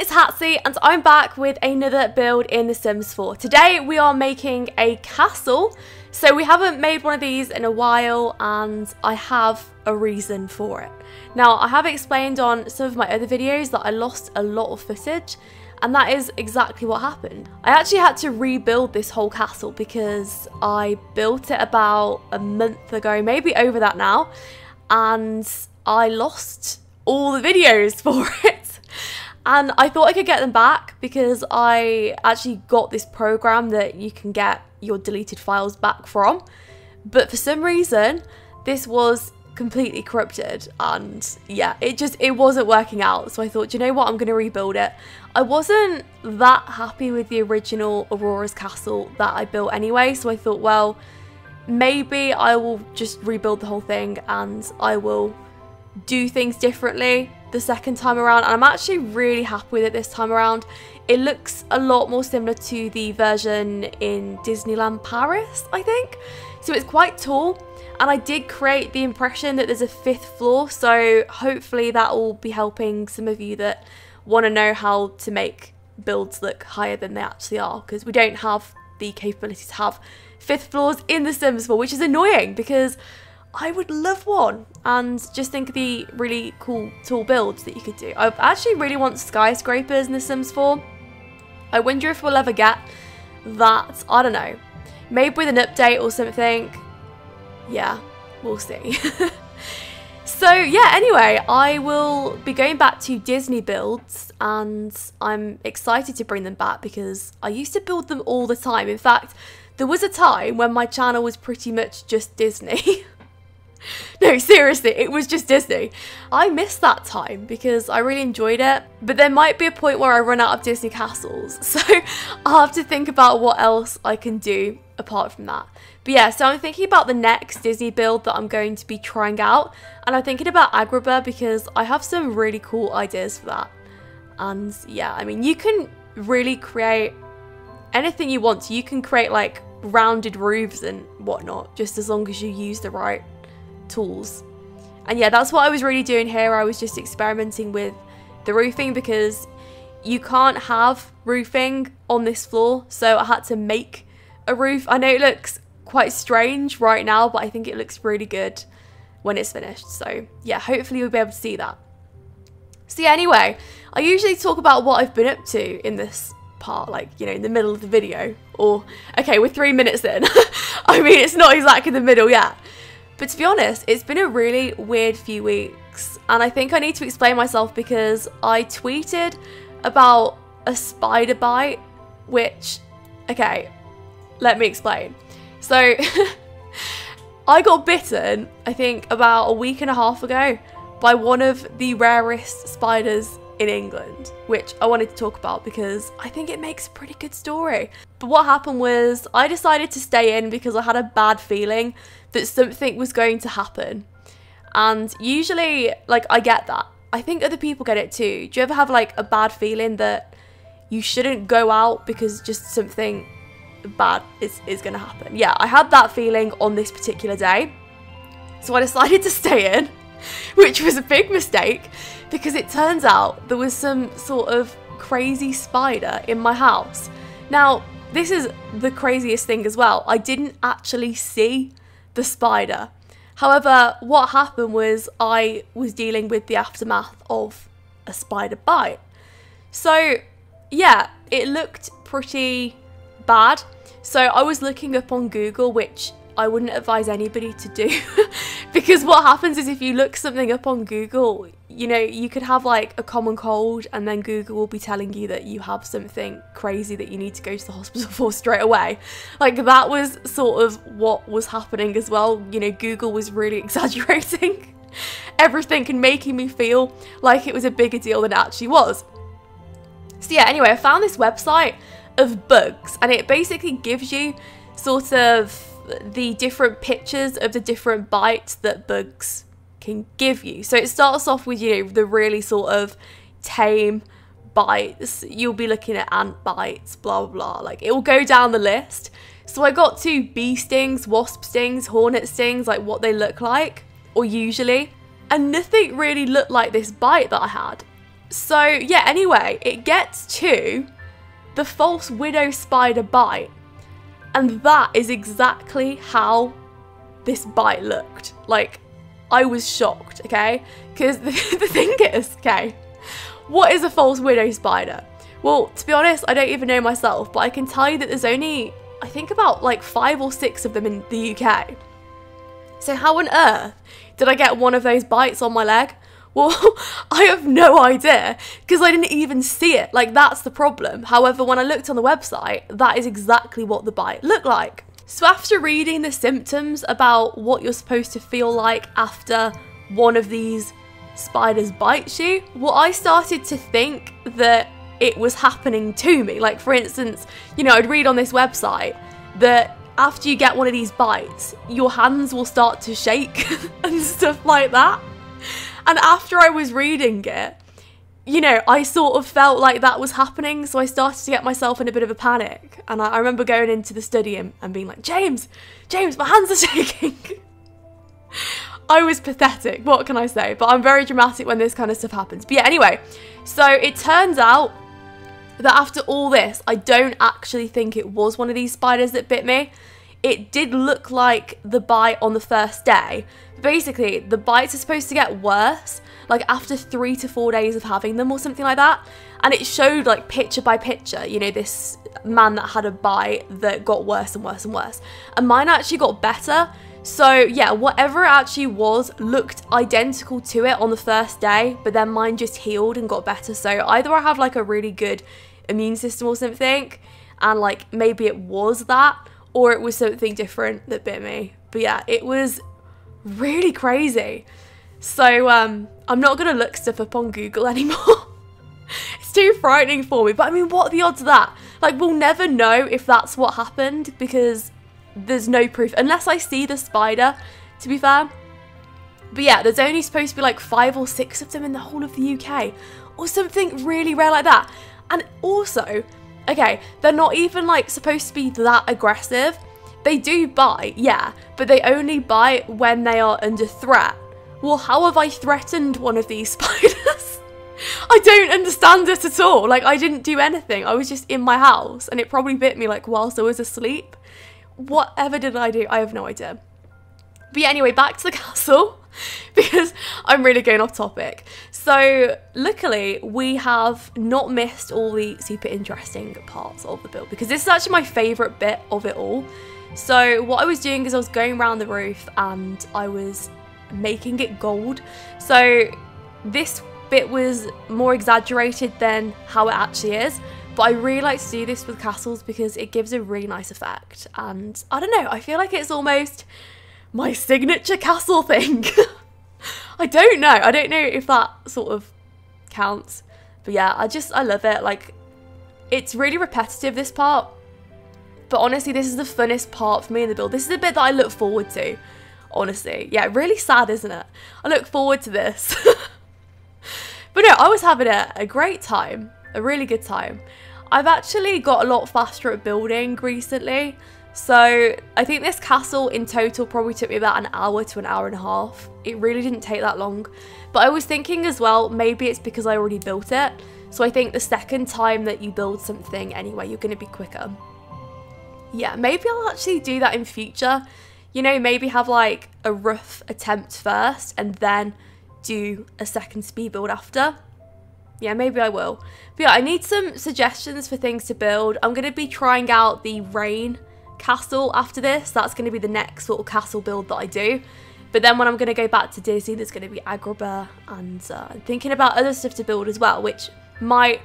it's Hatsy and I'm back with another build in The Sims 4. Today we are making a castle. So we haven't made one of these in a while and I have a reason for it. Now I have explained on some of my other videos that I lost a lot of footage and that is exactly what happened. I actually had to rebuild this whole castle because I built it about a month ago, maybe over that now, and I lost all the videos for it. And I thought I could get them back because I actually got this program that you can get your deleted files back from. But for some reason, this was completely corrupted and yeah, it wasn't working out. So I thought, you know what, I'm going to rebuild it. I wasn't that happy with the original Aurora's castle that I built anyway. So I thought, well, maybe I will just rebuild the whole thing and I will do things differently the second time around, and I'm actually really happy with it this time around. It looks a lot more similar to the version in Disneyland Paris, I think. So it's quite tall, and I did create the impression that there's a 5th floor, so hopefully that will be helping some of you that want to know how to make builds look higher than they actually are, because we don't have the capability to have 5th floors in The Sims 4, which is annoying because I would love one. And just think of the really cool tall builds that you could do. I actually really want skyscrapers in The Sims 4. I wonder if we'll ever get that. I don't know. Maybe with an update or something. Yeah, we'll see. So yeah, anyway, I will be going back to Disney builds and I'm excited to bring them back because I used to build them all the time. In fact, there was a time when my channel was pretty much just Disney. No, seriously, it was just Disney. I miss that time because I really enjoyed it, but there might be a point where I run out of Disney castles, so I'll have to think about what else I can do apart from that. But yeah, so I'm thinking about the next Disney build that I'm going to be trying out, and I'm thinking about Agrabah because I have some really cool ideas for that. And yeah, I mean, you can really create anything you want. You can create like rounded roofs and whatnot, just as long as you use the right tools. And yeah, that's what I was really doing here. I was just experimenting with the roofing because you can't have roofing on this floor, so I had to make a roof. I know it looks quite strange right now, but I think it looks really good when it's finished. So yeah, hopefully you'll be able to see that. So yeah, anyway, I usually talk about what I've been up to in this part, like, you know, in the middle of the video, or okay, we're 3 minutes in. I mean, it's not exactly the middle yet. But to be honest, it's been a really weird few weeks, and I think I need to explain myself because I tweeted about a spider bite, which, okay, let me explain. So, I got bitten, I think, about a week and a half ago by one of the rarest spiders in England, which I wanted to talk about because I think it makes a pretty good story. But what happened was I decided to stay in because I had a bad feeling that something was going to happen. And usually, like, I get that. I think other people get it too. Do you ever have like a bad feeling that you shouldn't go out because just something bad is gonna happen? Yeah, I had that feeling on this particular day. So I decided to stay in, which was a big mistake because it turns out there was some sort of crazy spider in my house. Now, this is the craziest thing as well. I didn't actually see the spider. However, what happened was I was dealing with the aftermath of a spider bite. So yeah, it looked pretty bad. So I was looking up on Google, which I wouldn't advise anybody to do because what happens is if you look something up on Google, you know, you could have like a common cold and then Google will be telling you that you have something crazy that you need to go to the hospital for straight away. Like, that was sort of what was happening as well. You know, Google was really exaggerating everything and making me feel like it was a bigger deal than it actually was. So yeah, anyway, I found this website of bugs and it basically gives you sort of the different pictures of the different bites that bugs can give you. So it starts off with, you know, the really sort of tame bites. You'll be looking at ant bites, blah blah blah, like it will go down the list. So I got to bee stings, wasp stings, hornet stings, like what they look like, or usually, and nothing really looked like this bite that I had. So yeah, anyway, it gets to the false widow spider bite. And that is exactly how this bite looked. Like, I was shocked, okay? Because the thing is, okay, what is a false widow spider? Well, to be honest, I don't even know myself, but I can tell you that there's only, I think, about like 5 or 6 of them in the UK. So how on earth did I get one of those bites on my leg? Well, I have no idea, because I didn't even see it. Like, that's the problem. However, when I looked on the website, that is exactly what the bite looked like. So after reading the symptoms about what you're supposed to feel like after one of these spiders bites you, well, I started to think that it was happening to me. Like, for instance, you know, I'd read on this website that after you get one of these bites, your hands will start to shake and stuff like that. And after I was reading it, you know, I sort of felt like that was happening, so I started to get myself in a bit of a panic. And I remember going into the study and being like, James, my hands are shaking. I was pathetic, what can I say? But I'm very dramatic when this kind of stuff happens. But yeah, anyway, so it turns out that after all this, I don't actually think it was one of these spiders that bit me. It did look like the bite on the first day. Basically, the bites are supposed to get worse, like after 3 to 4 days of having them or something like that. And it showed like picture by picture, you know, this man that had a bite that got worse and worse and worse. And mine actually got better. So yeah, whatever it actually was looked identical to it on the first day, but then mine just healed and got better. So either I have like a really good immune system or something, and like maybe it was that, or it was something different that bit me. But yeah, it was really crazy. So I'm not gonna look stuff up on Google anymore. It's too frightening for me. But I mean, what are the odds of that? Like, we'll never know if that's what happened because there's no proof, unless I see the spider, to be fair. But yeah, there's only supposed to be like 5 or 6 of them in the whole of the UK, or something really rare like that. And also, okay, they're not even like supposed to be that aggressive. They do bite, yeah, but they only bite when they are under threat. Well, how have I threatened one of these spiders? I don't understand it at all. Like, I didn't do anything. I was just in my house and it probably bit me like whilst I was asleep. Whatever did I do? I have no idea. But yeah, anyway, back to the castle, because I'm really going off topic. So luckily we have not missed all the super interesting parts of the build, because this is actually my favourite bit of it all. So what I was doing is I was going around the roof and I was making it gold. So this bit was more exaggerated than how it actually is. But I really like to do this with castles because it gives a really nice effect. And I don't know, I feel like it's almost my signature castle thing. I don't know if that sort of counts. But yeah, I love it. Like, it's really repetitive, this part. But honestly, this is the funnest part for me in the build. This is the bit that I look forward to, honestly. Yeah, really sad, isn't it? I look forward to this. But no, I was having a great time. A really good time. I've actually got a lot faster at building recently, so I think this castle in total probably took me about an hour to an hour and a half. It really didn't take that long, but I was thinking as well, maybe it's because I already built it, so I think the second time that you build something anyway, you're going to be quicker. Yeah, maybe I'll actually do that in future, you know, maybe have like a rough attempt first and then do a second speed build after. Yeah, maybe I will. But yeah, I need some suggestions for things to build. I'm going to be trying out the rain castle after this. That's going to be the next sort of castle build that I do. But then when I'm going to go back to Disney, there's going to be Agrabah, and I'm thinking about other stuff to build as well, which might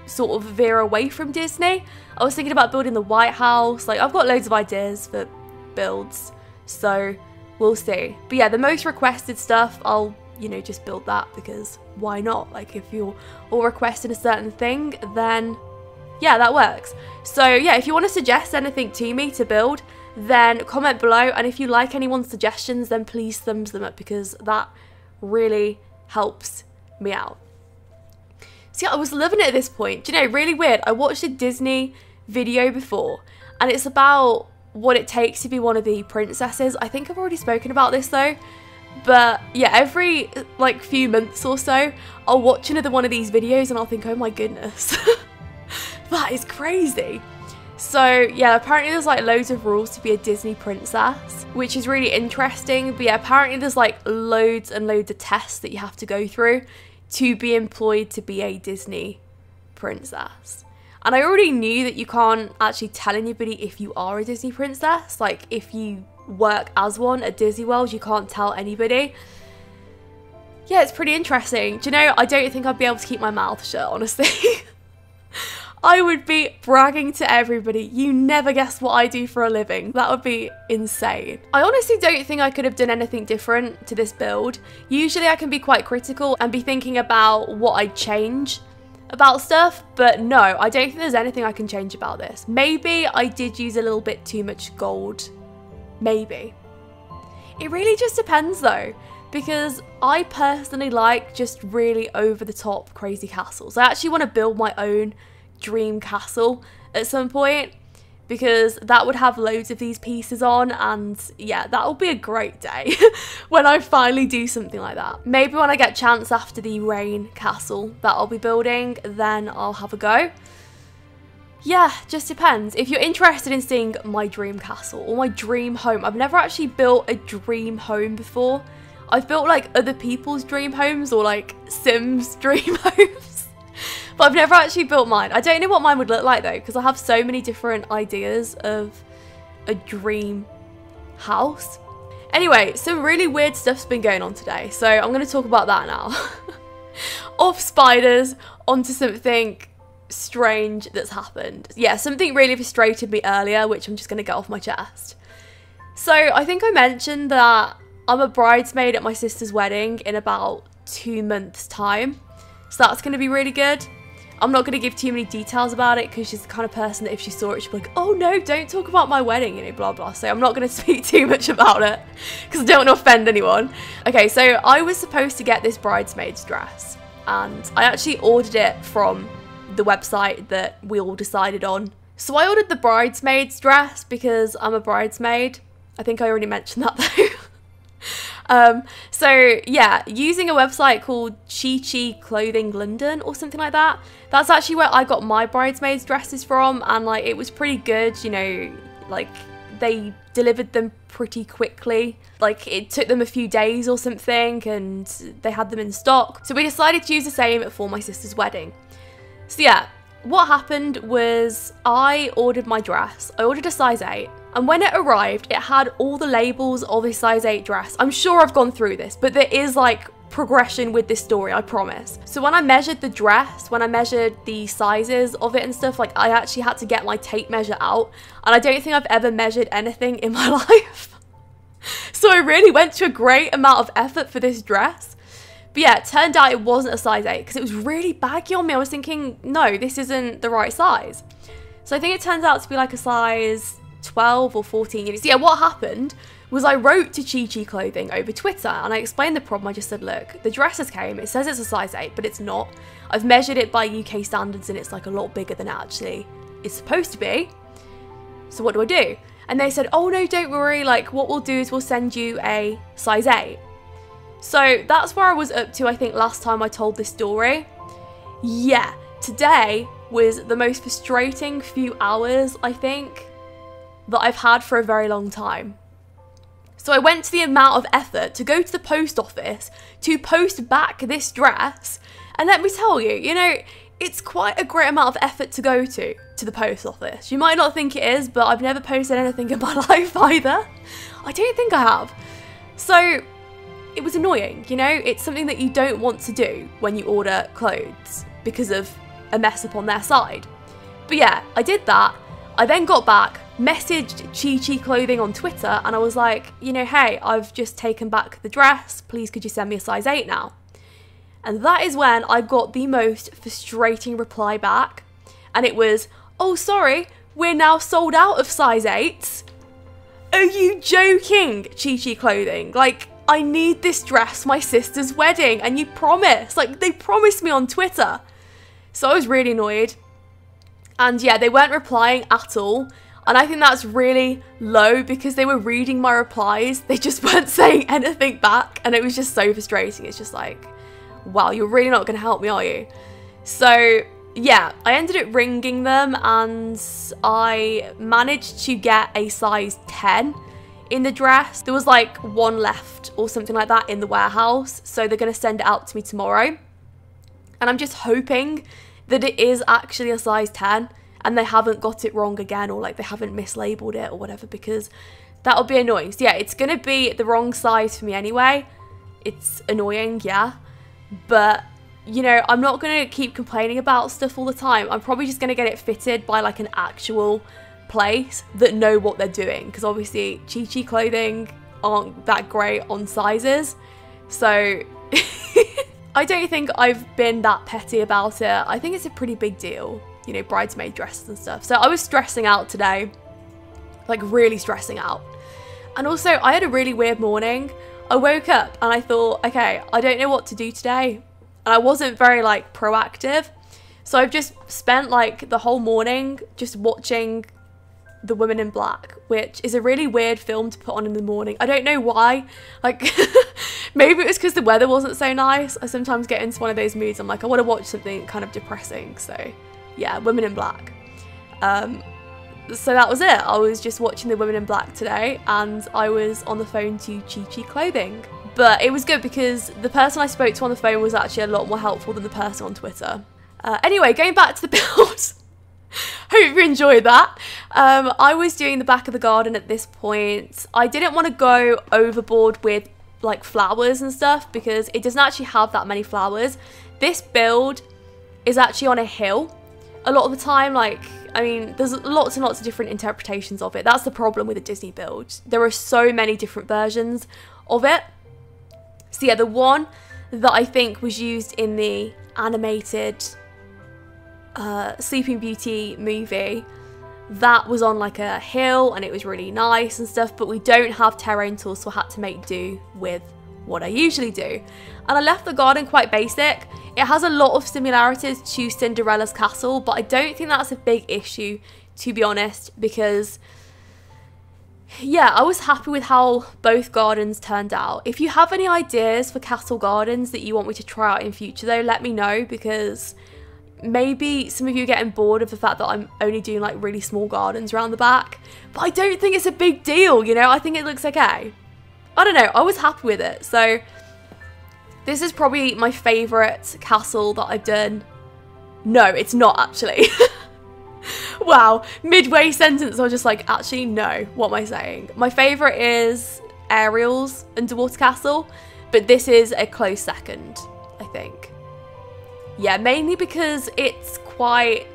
sort of veer away from Disney. I was thinking about building the White House. Like, I've got loads of ideas for builds, so we'll see. But yeah, the most requested stuff, I'll, you know, just build that, because why not? Like, if you're all requesting a certain thing, then yeah, that works. So yeah, if you want to suggest anything to me to build, then comment below, and if you like anyone's suggestions, then please thumbs them up, because that really helps me out. So yeah, I was loving it at this point. Do you know, really weird, I watched a Disney video before, and it's about what it takes to be one of the princesses. I think I've already spoken about this though, But yeah, every like few months or so, I'll watch another one of these videos and I'll think, oh my goodness, that is crazy. So yeah, apparently there's like loads of rules to be a Disney princess, which is really interesting. But yeah, apparently there's like loads and loads of tests that you have to go through to be employed to be a Disney princess. And I already knew that you can't actually tell anybody if you are a Disney princess. Like if you work as one at Disney World, you can't tell anybody. Yeah, it's pretty interesting. Do you know, I don't think I'd be able to keep my mouth shut, honestly. I would be bragging to everybody, you never guess what I do for a living. That would be insane. I honestly don't think I could have done anything different to this build. Usually I can be quite critical and be thinking about what I'd change about stuff, but no, I don't think there's anything I can change about this. Maybe I did use a little bit too much gold. Maybe. It really just depends though, because I personally like just really over the top crazy castles. I actually want to build my own dream castle at some point, because that would have loads of these pieces on, and yeah, that will be a great day when I finally do something like that. Maybe when I get a chance after the rain castle that I'll be building, then I'll have a go. Yeah, just depends. If you're interested in seeing my dream castle or my dream home, I've never actually built a dream home before. I've built like other people's dream homes or like Sims dream homes, but I've never actually built mine. I don't know what mine would look like though, because I have so many different ideas of a dream house. Anyway, some really weird stuff's been going on today, so I'm going to talk about that now. Off spiders, onto something strange that's happened. Yeah, something really frustrated me earlier, which I'm just going to get off my chest. So I think I mentioned that I'm a bridesmaid at my sister's wedding in about 2 months' time. So that's going to be really good. I'm not going to give too many details about it because she's the kind of person that if she saw it, she'd be like, oh no, don't talk about my wedding, you know, blah, blah. So I'm not going to speak too much about it because I don't want to offend anyone. Okay, so I was supposed to get this bridesmaid's dress and I actually ordered it from the website that we all decided on. So I ordered the bridesmaid's dress because I'm a bridesmaid. I think I already mentioned that though. So yeah, using a website called Chi Clothing London or something like that. That's actually where I got my bridesmaids dresses from, and like it was pretty good, you know, like they delivered them pretty quickly. Like it took them a few days or something and they had them in stock. So we decided to use the same for my sister's wedding. So yeah, what happened was I ordered my dress. I ordered a size 8. And when it arrived, it had all the labels of a size 8 dress. I'm sure I've gone through this, but there is like progression with this story, I promise. So when I measured the dress, when I measured the sizes of it and stuff, like I actually had to get my tape measure out. And I don't think I've ever measured anything in my life. So I really went to a great amount of effort for this dress. But yeah, it turned out it wasn't a size 8 because it was really baggy on me. I was thinking, no, this isn't the right size. So I think it turns out to be like a size 12 or 14. So yeah, what happened was I wrote to Chi Clothing over Twitter and I explained the problem. I just said, look, the dresses came, it says it's a size 8, but it's not. I've measured it by UK standards and it's like a lot bigger than it actually is supposed to be. So what do I do? And they said, oh no, don't worry, like what we'll do is we'll send you a size 8. So that's where I was up to, I think, last time I told this story. Yeah, today was the most frustrating few hours, I think, that I've had for a very long time. So I went to the amount of effort to go to the post office to post back this dress. And let me tell you, you know, it's quite a great amount of effort to go to the post office. You might not think it is, but I've never posted anything in my life either. I don't think I have. So it was annoying, you know? It's something that you don't want to do when you order clothes because of a mess up on their side. But yeah, I did that. I then got back, messaged Chi Clothing on Twitter, and I was like, you know, hey, I've just taken back the dress. Please could you send me a size 8 now? And that is when I got the most frustrating reply back. And it was, oh, sorry, we're now sold out of size 8s. Are you joking, Chi Clothing? Like, I need this dress for my sister's wedding, and you promised, like they promised me on Twitter. So I was really annoyed. And yeah, they weren't replying at all. And I think that's really low because they were reading my replies. They just weren't saying anything back. And it was just so frustrating. It's just like, wow, you're really not going to help me, are you? So yeah, I ended up ringing them and I managed to get a size 10 in the dress. There was like one left or something like that in the warehouse. So they're going to send it out to me tomorrow. And I'm just hoping that it is actually a size 10 and they haven't got it wrong again, or like they haven't mislabeled it or whatever, because that would be annoying. So yeah, it's going to be the wrong size for me anyway. It's annoying, yeah. But, you know, I'm not going to keep complaining about stuff all the time. I'm probably just going to get it fitted by like an actual place that know what they're doing, because obviously HatsyYT clothing aren't that great on sizes. So I don't think I've been that petty about it. I think it's a pretty big deal, you know, bridesmaid dresses and stuff. So I was stressing out today, like really stressing out. And also I had a really weird morning. I woke up and I thought, okay, I don't know what to do today. And I wasn't very like proactive. So I've just spent like the whole morning just watching The Women in Black, which is a really weird film to put on in the morning. I don't know why. Like, maybe it was because the weather wasn't so nice. I sometimes get into one of those moods. I'm like, I want to watch something kind of depressing. So yeah, Women in Black. So that was it. I was just watching The Women in Black today and I was on the phone to HatsyYT clothing. But it was good because the person I spoke to on the phone was actually a lot more helpful than the person on Twitter. Anyway, going back to the build. Hope you enjoyed that. I was doing the back of the garden at this point. I didn't want to go overboard with like flowers and stuff because it doesn't actually have that many flowers. This build is actually on a hill. A lot of the time, like, I mean, there's lots and lots of different interpretations of it. That's the problem with a Disney build. There are so many different versions of it. So yeah, the one that I think was used in the animated Sleeping Beauty movie, that was on like a hill and it was really nice and stuff, but we don't have terrain tools, so I had to make do with what I usually do. And I left the garden quite basic. It has a lot of similarities to Cinderella's castle, but I don't think that's a big issue, to be honest, because yeah, I was happy with how both gardens turned out. If you have any ideas for castle gardens that you want me to try out in future though, let me know, because maybe some of you are getting bored of the fact that I'm only doing like really small gardens around the back, but I don't think it's a big deal, you know. I think it looks okay. I don't know, I was happy with it. So this is probably my favourite castle that I've done. No, it's not actually. Wow, midway sentence I was just like, actually no, what am I saying? My favourite is Ariel's underwater castle, but this is a close second, I think. Yeah, mainly because it's quite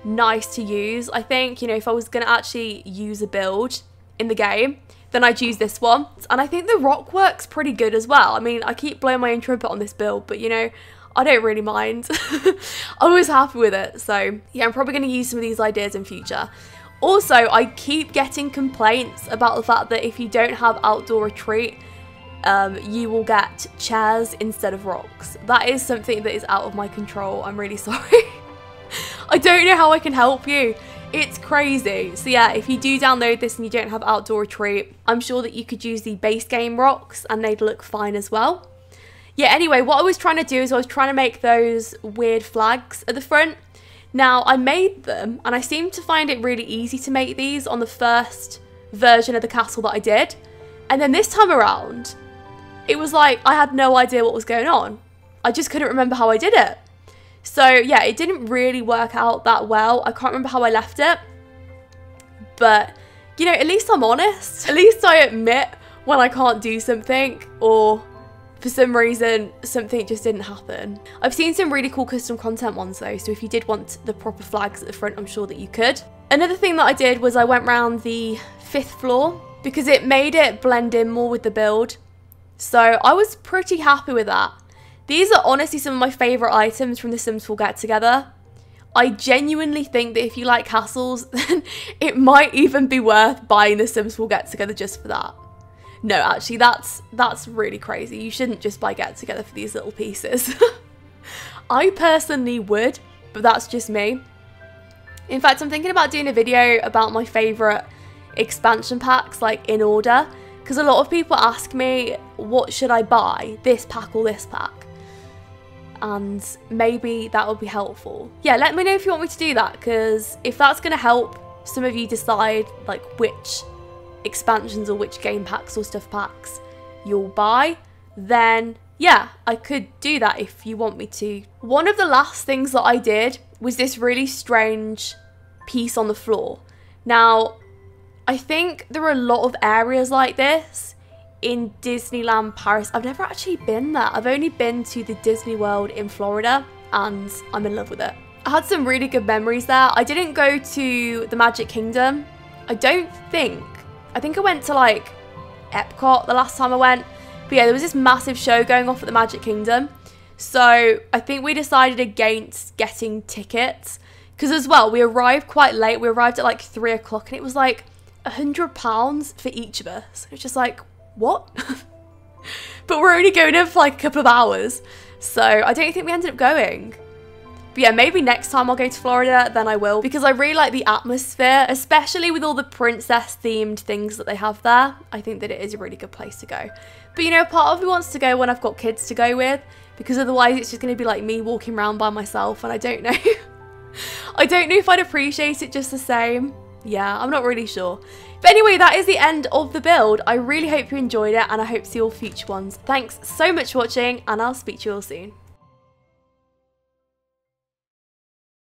nice to use. I think, you know, if I was going to actually use a build in the game, then I'd use this one. And I think the rock work's pretty good as well. I mean, I keep blowing my own trumpet on this build, but you know, I don't really mind. I'm always happy with it. So yeah, I'm probably going to use some of these ideas in future. Also, I keep getting complaints about the fact that if you don't have outdoor retreat, you will get chairs instead of rocks. That is something that is out of my control. I'm really sorry. I don't know how I can help you. It's crazy. So yeah, if you do download this and you don't have outdoor retreat, I'm sure that you could use the base game rocks and they'd look fine as well. Yeah, anyway, what I was trying to do is I was trying to make those weird flags at the front. Now, I made them and I seemed to find it really easy to make these on the first version of the castle that I did. And then this time around, it was like I had no idea what was going on. I just couldn't remember how I did it. So yeah, it didn't really work out that well. I can't remember how I left it. But, you know, at least I'm honest. At least I admit when I can't do something or for some reason something just didn't happen. I've seen some really cool custom content ones though, so if you did want the proper flags at the front, I'm sure that you could. Another thing that I did was I went round the 5th floor because it made it blend in more with the build. So I was pretty happy with that. These are honestly some of my favourite items from the Sims 4 Get Together. I genuinely think that if you like castles, then it might even be worth buying the Sims 4 Get Together just for that. No, actually, that's really crazy. You shouldn't just buy Get Together for these little pieces. I personally would, but that's just me. In fact, I'm thinking about doing a video about my favourite expansion packs, like in order, because a lot of people ask me, what should I buy, this pack or this pack? And maybe that would be helpful. Yeah, let me know if you want me to do that, because if that's going to help some of you decide like which expansions or which game packs or stuff packs you'll buy, then yeah, I could do that if you want me to. One of the last things that I did was this really strange piece on the floor. Now, I think there are a lot of areas like this in Disneyland Paris. I've never actually been there. I've only been to the Disney World in Florida and I'm in love with it. I had some really good memories there. I didn't go to the Magic Kingdom. I think I went to like Epcot the last time I went. But yeah, there was this massive show going off at the Magic Kingdom. So I think we decided against getting tickets. Because as well, we arrived quite late. We arrived at like 3 o'clock and it was like £100 for each of us. It was just like, what? But we're only going in for like a couple of hours. So I don't think we ended up going. But yeah, maybe next time I'll go to Florida, then I will. Because I really like the atmosphere, especially with all the princess themed things that they have there. I think that it is a really good place to go. But you know, part of me wants to go when I've got kids to go with, because otherwise it's just going to be like me walking around by myself and I don't know. I don't know if I'd appreciate it just the same. Yeah, I'm not really sure. But anyway, that is the end of the build. I really hope you enjoyed it and I hope to see all future ones. Thanks so much for watching and I'll speak to you all soon.